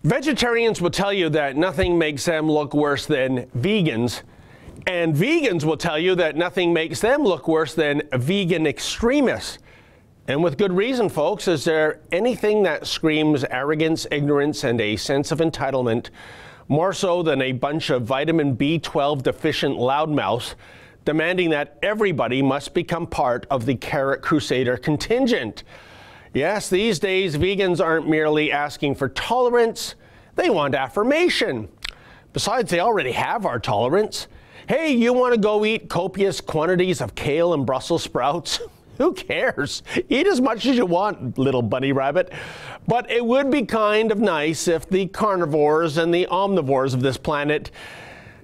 Vegetarians will tell you that nothing makes them look worse than vegans, and vegans will tell you that nothing makes them look worse than vegan extremists. And with good reason, folks. Is there anything that screams arrogance, ignorance, and a sense of entitlement more so than a bunch of vitamin B12 deficient loudmouths demanding that everybody must become part of the Carrot Crusader contingent? Yes, these days, vegans aren't merely asking for tolerance, they want affirmation. Besides, they already have our tolerance. Hey, you want to go eat copious quantities of kale and Brussels sprouts? Who cares? Eat as much as you want, little bunny rabbit. But it would be kind of nice if the carnivores and the omnivores of this planet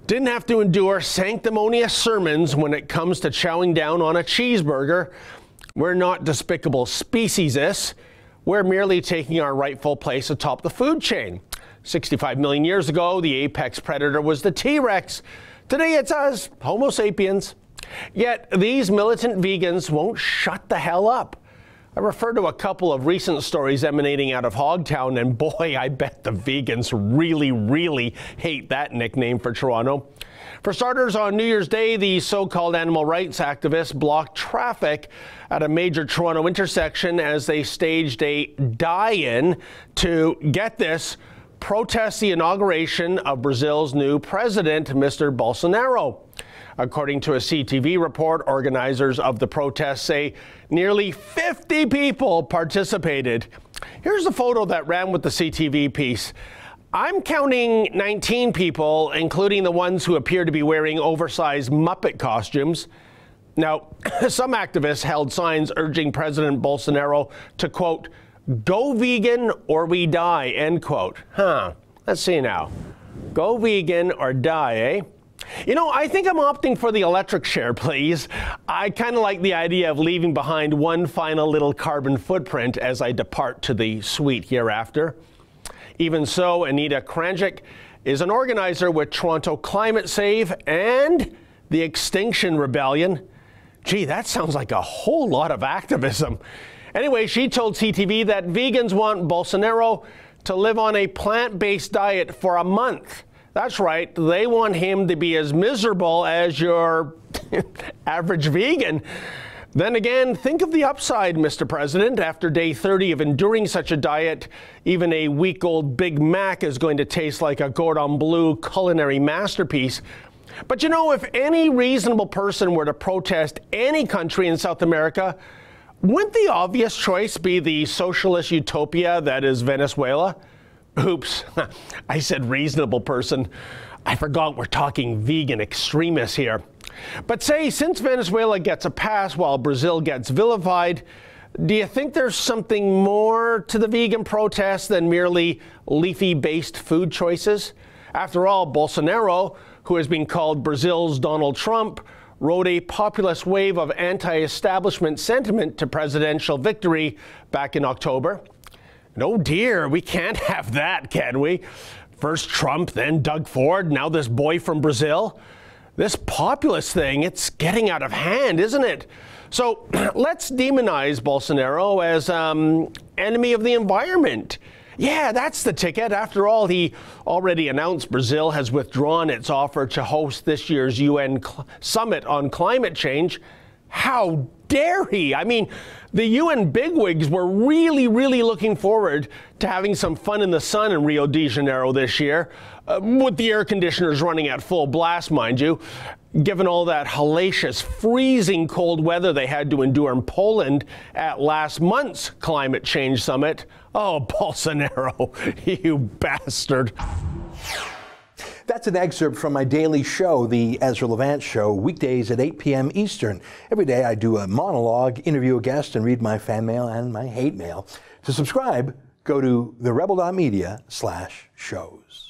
didn't have to endure sanctimonious sermons when it comes to chowing down on a cheeseburger. We're not despicable speciesists. We're merely taking our rightful place atop the food chain. 65 million years ago, the apex predator was the T-Rex. Today it's us, Homo sapiens. Yet these militant vegans won't shut the hell up. I refer to a couple of recent stories emanating out of Hogtown, and boy, I bet the vegans really hate that nickname for Toronto. For starters, on New Year's Day, the so-called animal rights activists blocked traffic at a major Toronto intersection as they staged a die-in to, get this, protest the inauguration of Brazil's new president, Mr. Bolsonaro. According to a CTV report, organizers of the protest say nearly 50 people participated. Here's the photo that ran with the CTV piece. I'm counting 19 people, including the ones who appear to be wearing oversized Muppet costumes. Now, some activists held signs urging President Bolsonaro to, quote, "Go vegan or we die," end quote. Let's see now. Go vegan or die, eh? You know, I think I'm opting for the electric chair, please. I kind of like the idea of leaving behind one final little carbon footprint as I depart to the sweet hereafter. Even so, Anita Kranjik is an organizer with Toronto Climate Save and the Extinction Rebellion. Gee, that sounds like a whole lot of activism. Anyway, she told CTV that vegans want Bolsonaro to live on a plant-based diet for a month. That's right, they want him to be as miserable as your average vegan. Then again, think of the upside, Mr. President. After day 30 of enduring such a diet, even a week-old Big Mac is going to taste like a Cordon Bleu culinary masterpiece. But you know, if any reasonable person were to protest any country in South America, wouldn't the obvious choice be the socialist utopia that is Venezuela? Oops, I said reasonable person. I forgot we're talking vegan extremists here. But say, since Venezuela gets a pass while Brazil gets vilified, do you think there's something more to the vegan protest than merely leafy-based food choices? After all, Bolsonaro, who has been called Brazil's Donald Trump, rode a populist wave of anti-establishment sentiment to presidential victory back in October. And oh dear, we can't have that, can we? First Trump, then Doug Ford, now this boy from Brazil. This populist thing, it's getting out of hand, isn't it? So let's demonize Bolsonaro as enemy of the environment. Yeah, that's the ticket. After all, he already announced Brazil has withdrawn its offer to host this year's UN summit on climate change. How dare he? I mean, the UN bigwigs were really looking forward to having some fun in the sun in Rio de Janeiro this year, with the air conditioners running at full blast, mind you. Given all that hellacious, freezing cold weather they had to endure in Poland at last month's climate change summit. Oh, Bolsonaro, you bastard. That's an excerpt from my daily show, The Ezra Levant Show, weekdays at 8 p.m. Eastern. Every day I do a monologue, interview a guest, and read my fan mail and my hate mail. To subscribe, go to therebel.media/shows.